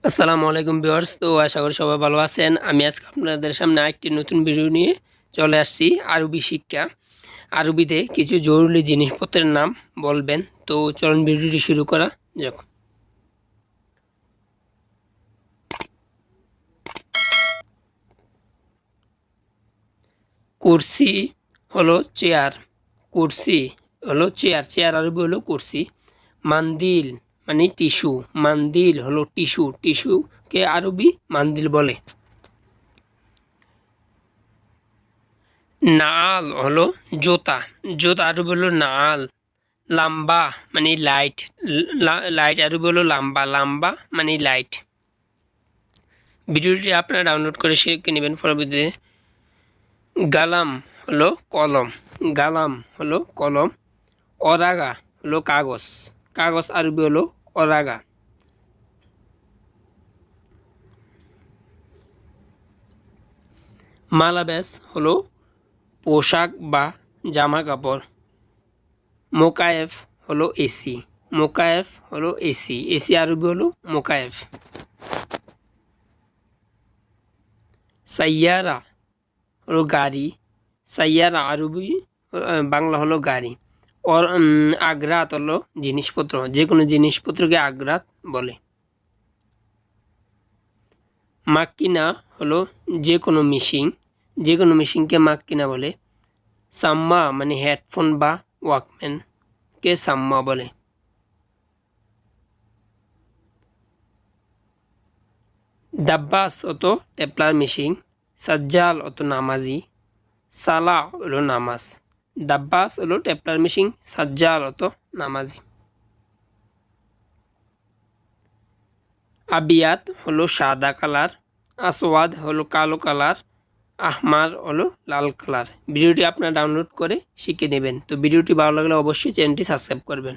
আসসালামু আলাইকুম ভিউয়ার্স। তো আশা করি সবাই ভালো আছেন। আমি আজকে আপনাদের সামনে একটি নতুন ভিডিও নিয়ে চলে আসছি। আরবি শিক্ষা, আরবিতে কিছু জরুরি জিনিসপত্রের নাম বলবেন। তো চলুন ভিডিওটি শুরু করা যাক। কুরসি হলো চেয়ার, কুরসি হলো চেয়ার, চেয়ার আরবি হলো কুরসি। মান্দিল মানে টিস্যু, মান্দিল হলো টিস্যু, টিস্যুকে আরবি মান্দিল বলে। নাল হলো জোতা, জোতা আরবি হলো নাল। লাম্বা মানে লাইট, লাইট আরবি হলো লাম্বা, লাম্বা মানে লাইট। ভিডিওটি আপনারা ডাউনলোড করে শিখে নেবেন পরবর্তীতে। গালাম হলো কলম, গালাম হলো কলম। অরাগা হলো কাগজ, কাগজ আরবি হলো অরাগা। মালাবেস হলো পোশাক বা জামা কাপড়। মোকায়েফ হলো এসি, মোকায়েফ হলো এসি, এসি আরবি হলো মোকায়েফ। সাইয়ারা হলো গাড়ি, সাইয়ারা আরবি বাংলা হলো গাড়ি। और আগ্রাত হলো জিনিসপত্র, যে কোনো জিনিসপত্রকে আগ্রাত বলে। মাক্কিনা হলো যে কোনো মেশিন, যে কোনো মেশিনকে মাক্কিনা বলে। সাম্মা মানে হেডফোন বা ওয়াকম্যানকে সাম্মা বলে। দাব্বাস অতো টেপলার মেশিন। সাজ্জাল অতো নামাজি, সালা হলো নামাজ। দাব্বাস হলো টেপলার মেশিন, সাজ্জাল অতো নামাজি। আবিয়াত হলো সাদা কালার, আসওয়াদ হলো কালো কালার, আহমার হলো লাল কালার। ভিডিওটি আপনারা ডাউনলোড করে শিখে নেবেন। তো ভিডিওটি ভালো লাগলে অবশ্যই চ্যানেলটি সাবস্ক্রাইব করবেন।